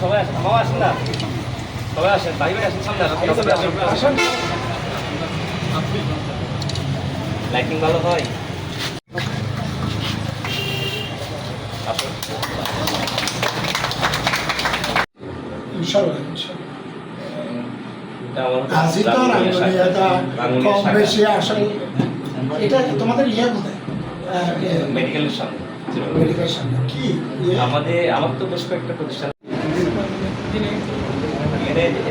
সবাই আসেন, মামা আসেন না, সবাই আসেন, ভাই ভাই আসেন, সামনে আসেন। লাইটিং ভালো হয়। আসুন। ইনশাআল্লাহ আজি তো কম বেশি আসলে এটা তোমাদের ইয়ে কোথায় মেডিকেলের সামনে। মেডিকেল সামনে কি আমার তো বেশ কয়েকটা প্রতিষ্ঠান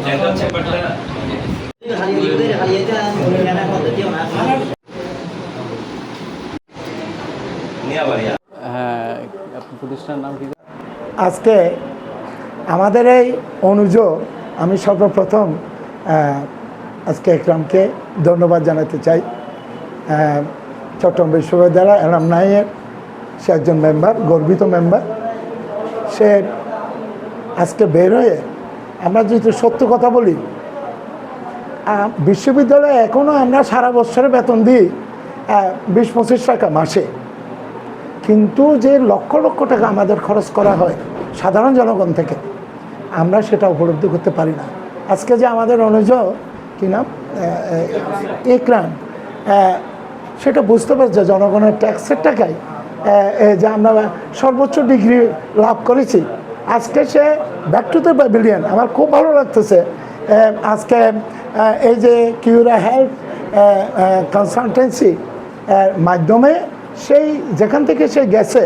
ডেন্টাল চেম্বারটা নিয়াবাড়িয়া। হ্যাঁ, আপনার প্রতিষ্ঠানের নাম কি? আজকে আমাদের এই অনুজ আমি সর্বপ্রথম আজকে একরামকে ধন্যবাদ জানাতে চাই। চট্টগ্রাম বিশ্ববিদ্যালয় অ্যালামনাইয়ের সে একজন মেম্বার, গর্বিত মেম্বার। সে আজকে বের হয়ে, আমরা যেহেতু সত্য কথা বলি, বিশ্ববিদ্যালয়ে এখনও আমরা সারা বছরে বেতন দিই 20-25 টাকা মাসে, কিন্তু যে লক্ষ লক্ষ টাকা আমাদের খরচ করা হয় সাধারণ জনগণ থেকে, আমরা সেটা উপলব্ধি করতে পারি না। আজকে যে আমাদের অনুজ কি নাম একরাম, সেটা বুঝতে পারছে জনগণের ট্যাক্সের টাকায় যে আমরা সর্বোচ্চ ডিগ্রি লাভ করেছি। আজকে সে ব্যাক টু দ্য প্যাভিলিয়ন, আমার খুব ভালো লাগতেছে। আজকে এই যে কিউরা হেলথ কনসালটেন্সি মাধ্যমে সেই যেখান থেকে সে গেছে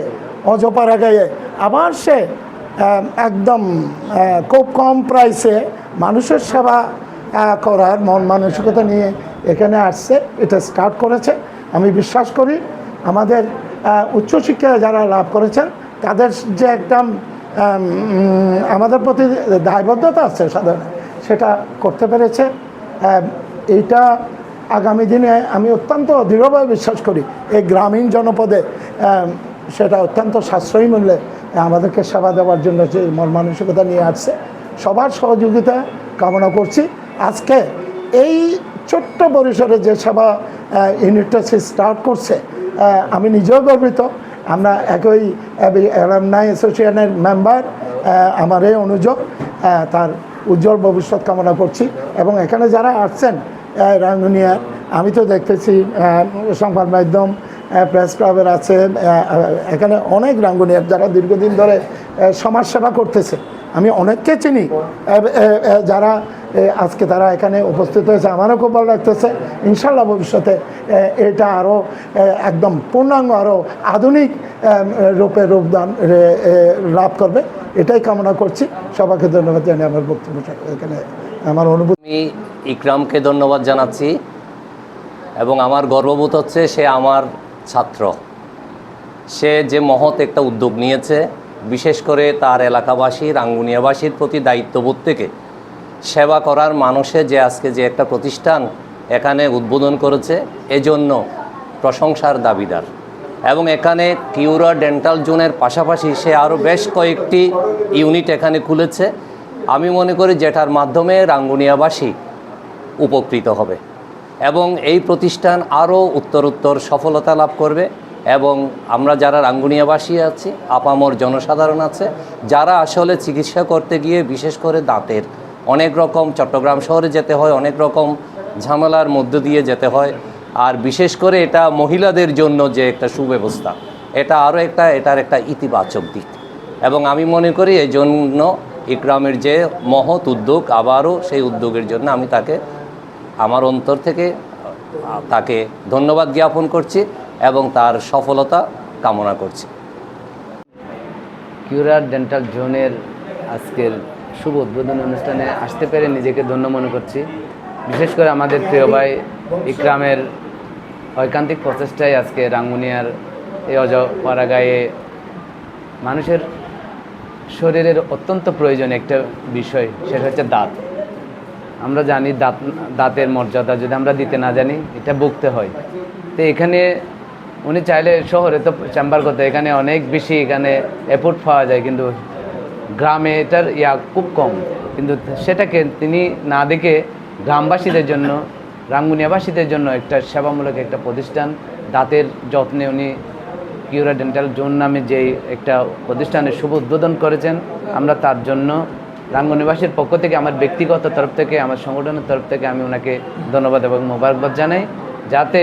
অজপাড়া গায়ে, আবার সে একদম খুব কম প্রাইসে মানুষের সেবা করার মন মানসিকতা নিয়ে এখানে আসছে, এটা স্টার্ট করেছে। আমি বিশ্বাস করি আমাদের উচ্চশিক্ষা যারা লাভ করেছেন তাদের যে একটা আমাদের প্রতি দায়বদ্ধতা আছে সাধারণ, সেটা করতে পেরেছে। এইটা আগামী দিনে আমি অত্যন্ত দৃঢ়ভাবে বিশ্বাস করি এই গ্রামীণ জনপদে সেটা অত্যন্ত সাশ্রয়ী মূল্যে আমাদেরকে সেবা দেওয়ার জন্য যে মন মানসিকতা নিয়ে আসছে, সবার সহযোগিতা কামনা করছি। আজকে এই ছোট্ট পরিসরে যে সেবা ইউনিটটা সে স্টার্ট করছে, আমি নিজেও গর্বিত। আমরা একই অ্যালামনাই অ্যাসোসিয়েশনের মেম্বার, আমার এই অনুযোগ, তার উজ্জ্বল ভবিষ্যৎ কামনা করছি। এবং এখানে যারা আসছেন রাঙ্গুনিয়ার, আমি তো দেখতেছি সংবাদ মাধ্যম, প্রেস ক্লাবের আছে, এখানে অনেক রাঙ্গুনিয়ার যারা দীর্ঘদিন ধরে সমাজসেবা করতেছে, আমি অনেককে চিনি যারা আজকে তারা এখানে উপস্থিত হয়েছে। আমারও খুব ভালো লাগতেছে। ইনশাল্লাহ ভবিষ্যতে এটা আরও একদম পূর্ণাঙ্গ, আরও আধুনিক রূপে রূপদান লাভ করবে, এটাই কামনা করছি। সবাইকে ধন্যবাদ জানিয়ে আমার বক্তব্য এখানে আমার অনুভূতি। আমি ইকরামকে ধন্যবাদ জানাচ্ছি এবং আমার গর্ববোধ হচ্ছে সে আমার ছাত্র। সে যে মহৎ একটা উদ্যোগ নিয়েছে, বিশেষ করে তার এলাকাবাসী রাঙ্গুনিয়াবাসীর প্রতি দায়িত্ববোধ থেকে সেবা করার মানুষে যে আজকে যে একটা প্রতিষ্ঠান এখানে উদ্বোধন করেছে, এজন্য প্রশংসার দাবিদার। এবং এখানে কিউরা ডেন্টাল জোনের পাশাপাশি সে আরও বেশ কয়েকটি ইউনিট এখানে খুলেছে। আমি মনে করি যেটার মাধ্যমে রাঙ্গুনিয়াবাসী উপকৃত হবে এবং এই প্রতিষ্ঠান আরও উত্তরোত্তর সফলতা লাভ করবে। এবং আমরা যারা রাঙ্গুনিয়াবাসী আছি, আপামর জনসাধারণ আছে, যারা আসলে চিকিৎসা করতে গিয়ে বিশেষ করে দাঁতের অনেক রকম, চট্টগ্রাম শহরে যেতে হয়, অনেক রকম ঝামেলার মধ্য দিয়ে যেতে হয়, আর বিশেষ করে এটা মহিলাদের জন্য যে একটা সুব্যবস্থা, এটা আরও এটার একটা ইতিবাচক দিক। এবং আমি মনে করি এই জন্য ইকরামের যে মহৎ উদ্যোগ, আবারও সেই উদ্যোগের জন্য আমি তাকে আমার অন্তর থেকে তাকে ধন্যবাদ জ্ঞাপন করছি এবং তার সফলতা কামনা করছি। কিউরা ডেন্টাল জোনের আজকের শুভ উদ্বোধন অনুষ্ঠানে আসতে পেরে নিজেকে ধন্য মনে করছি। বিশেষ করে আমাদের প্রিয় ভাই ইকরামের ঐকান্তিক প্রচেষ্টায় আজকে রাঙ্গুনিয়ার এই অজপাড়াগাঁয়ে মানুষের শরীরের অত্যন্ত প্রয়োজনীয় একটা বিষয়, সেটা হচ্ছে দাঁত। আমরা জানি দাঁতের মর্যাদা যদি আমরা দিতে না জানি, এটা ভুগতে হয়। তো এখানে উনি চাইলে শহরে তো চেম্বার করতে, এখানে অনেক বেশি এখানে এফোর্ট পাওয়া যায়, কিন্তু গ্রামে এটার খুব কম। কিন্তু সেটাকে তিনি না দেখে গ্রামবাসীদের জন্য, রাঙ্গুনিয়াবাসীদের জন্য একটা সেবামূলক একটা প্রতিষ্ঠান, দাঁতের যত্নে উনি কিউরা ডেন্টাল জোন নামে যেই একটা প্রতিষ্ঠানের শুভ উদ্বোধন করেছেন, আমরা তার জন্য রাঙ্গুনিবাসীর পক্ষ থেকে, আমার ব্যক্তিগত তরফ থেকে, আমার সংগঠনের তরফ থেকে আমি ওনাকে ধন্যবাদ এবং মোবারকবাদ জানাই, যাতে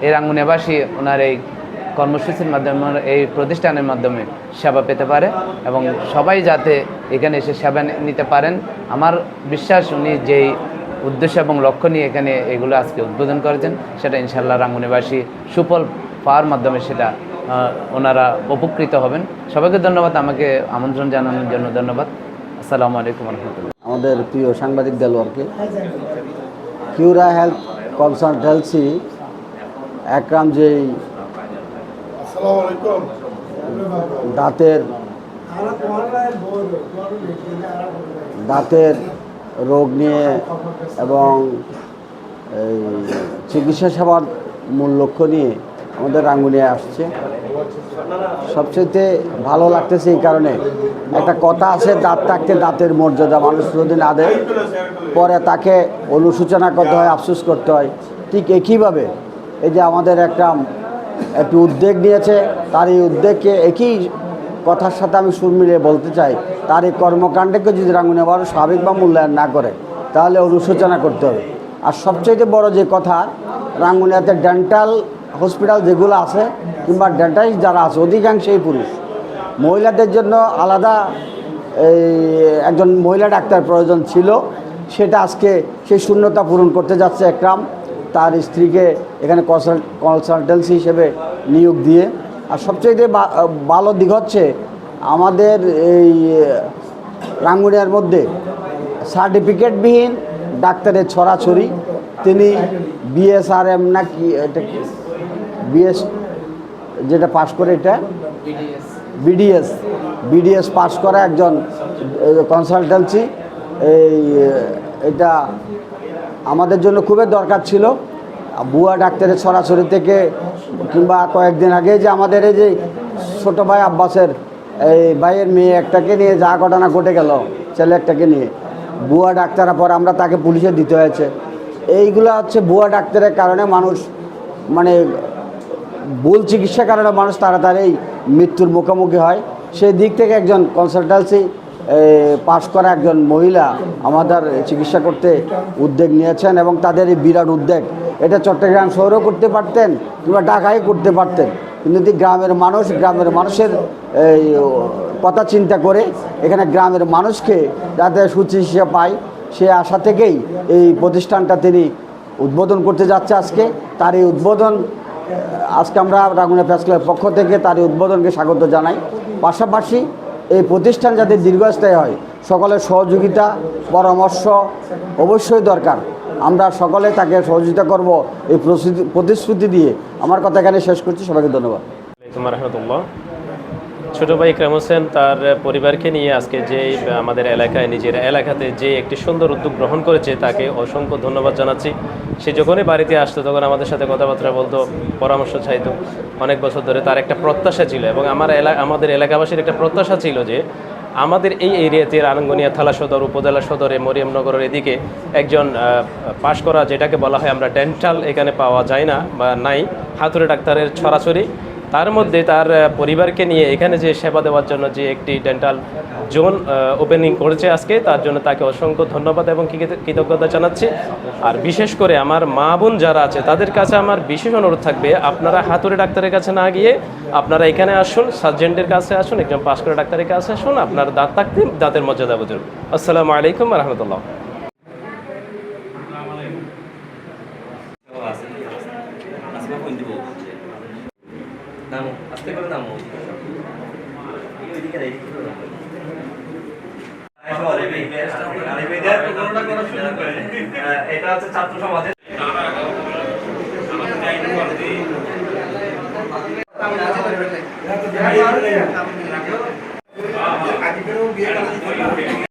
এই রাঙ্গুনিবাসী ওনার এই কর্মসূচির মাধ্যমে, এই প্রতিষ্ঠানের মাধ্যমে সেবা পেতে পারে এবং সবাই যাতে এখানে এসে সেবা নিতে পারেন। আমার বিশ্বাস উনি যেই উদ্দেশ্য এবং লক্ষ্য নিয়ে এখানে এগুলো আজকে উদ্বোধন করেছেন, সেটা ইনশাল্লাহ রাঙ্গুনিবাসী সুফল পাওয়ার মাধ্যমে সেটা ওনারা উপকৃত হবেন। সবাইকে ধন্যবাদ, আমাকে আমন্ত্রণ জানানোর জন্য ধন্যবাদ। আসসালামু আলাইকুম রহমতুল্লাহ। আমাদের প্রিয় সাংবাদিক দেলোয়ারকে, কিউরা হেলথ কনসালটেন্সি একরাম যেই দাঁতের রোগ নিয়ে এবং এই চিকিৎসা সেবার মূল লক্ষ্য নিয়ে আমাদের রাঙ্গুনিয়ায় আসছে। সবচেয়ে ভালো লাগতেছে এই কারণে, একটা কথা আছে, দাঁত থাকতে দাঁতের মর্যাদা মানুষ যদি না দেয় পরে তাকে অনুশোচনা করতে হয়, আফসোস করতে হয়। ঠিক একইভাবে এই যে আমাদের একটি উদ্যোগ নিয়েছে, তার এই উদ্যোগকে একই কথার সাথে আমি সুর মিলিয়ে বলতে চাই, তার এই কর্মকাণ্ডকে যদি রাঙ্গুনিয়া মানুষ স্বাভাবিক বা মূল্যায়ন না করে তাহলে অনুশোচনা করতে হবে। আর সবচেয়ে বড় যে কথা, রাঙ্গুনিয়াতে ডেন্টাল হসপিটাল যেগুলো আছে কিংবা ডেন্টালিস্ট যারা আছে অধিকাংশই পুরুষ। মহিলাদের জন্য আলাদা একজন মহিলা ডাক্তার প্রয়োজন ছিল, সেটা আজকে সেই শূন্যতা পূরণ করতে যাচ্ছে একরাম তার স্ত্রীকে এখানে কনসালটেন্সি হিসেবে নিয়োগ দিয়ে। আর সবচেয়ে ভালো দিক হচ্ছে আমাদের এই রাঙ্গুনিয়ার মধ্যে সার্টিফিকেটবিহীন ডাক্তারের ছড়াছড়ি। তিনি বিএসআরএম না কি, এটা বিএস যেটা পাশ করে, এটা বিডিএস পাশ করা একজন কনসালটেন্সি, এটা আমাদের জন্য খুবই দরকার ছিল। বুয়া ডাক্তারের ছড়াছড়ি থেকে কিংবা কয়েকদিন আগে যে আমাদের এই যে ছোটো ভাই আব্বাসের এই ভাইয়ের মেয়ে একটাকে নিয়ে যা ঘটনা ঘটে গেল, ছেলে একটাকে নিয়ে বুয়া ডাক্তারের পর আমরা তাকে পুলিশে দিতে হয়েছে। এইগুলো হচ্ছে বুয়া ডাক্তারের কারণে মানুষ, মানে ভুল চিকিৎসার কারণে মানুষ তাড়াতাড়ি মৃত্যুর মুখোমুখি হয়। সেই দিক থেকে একজন কনসালটেন্সি পাশ করা একজন মহিলা আমাদের চিকিৎসা করতে উদ্যোগ নিয়েছেন এবং তাদের এই বিরাট উদ্যোগ, এটা চট্টগ্রাম শহরেও করতে পারতেন কিংবা ঢাকায় করতে পারতেন, কিন্তু গ্রামের মানুষের এই কথা চিন্তা করে এখানে গ্রামের মানুষকে যাতে সুচিকিৎসা পায় সে আশা থেকেই এই প্রতিষ্ঠানটা তিনি উদ্বোধন করতে যাচ্ছে আজকে। তার এই উদ্বোধন আজকে আমরা রাঙ্গুনিয়া প্রেস ক্লাবের পক্ষ থেকে তার এই উদ্বোধনকে স্বাগত জানাই। পাশাপাশি এই প্রতিষ্ঠান যাতে দীর্ঘস্থায়ী হয়, সকলের সহযোগিতা পরামর্শ অবশ্যই দরকার। আমরা সকলে তাকে সহযোগিতা করব এই প্রতিশ্রুতি দিয়ে আমার কথা এখানে শেষ করছি। সবাইকে ধন্যবাদ। রহমতুল্লাহ। ছোটো ভাই ইকরাম হোসেন তার পরিবারকে নিয়ে আজকে যে আমাদের এলাকায়, নিজের এলাকাতে যে একটি সুন্দর উদ্যোগ গ্রহণ করেছে, তাকে অসংখ্য ধন্যবাদ জানাচ্ছি। সে যখনই বাড়িতে আসতো তখন আমাদের সাথে কথাবার্তা বলতো, পরামর্শ চাইতো। অনেক বছর ধরে তার একটা প্রত্যাশা ছিল এবং আমাদের এলাকাবাসীর একটা প্রত্যাশা ছিল যে আমাদের এই এরিয়াতে রাঙ্গুনিয়া থানা সদর, উপজেলা সদরে, মরিয়মনগরের এদিকে একজন পাশ করা, যেটাকে বলা হয় আমরা ডেন্টাল, এখানে পাওয়া যায় না বা নাই, হাতুড়ে ডাক্তারের ছড়াছড়ি। তার মধ্যে তার পরিবারকে নিয়ে এখানে যে সেবা দেওয়ার জন্য যে একটি ডেন্টাল জোন ওপেনিং করেছে আজকে, তার জন্য তাকে অসংখ্য ধন্যবাদ এবং কৃতজ্ঞতা জানাচ্ছি। আর বিশেষ করে আমার মা বোন যারা আছে তাদের কাছে আমার বিশেষ অনুরোধ থাকবে, আপনারা হাতুড়ে ডাক্তারের কাছে না গিয়ে আপনারা এখানে আসুন, সার্জেন্টের কাছে আসুন, একজন পাশ করা ডাক্তারের কাছে আসুন, আপনার দাঁত থাকতে দাঁতের মর্যাদা বুঝুন। আসসালামু আলাইকুম রহমতুল্লাহ। এটা হচ্ছে ছাত্র সমাজের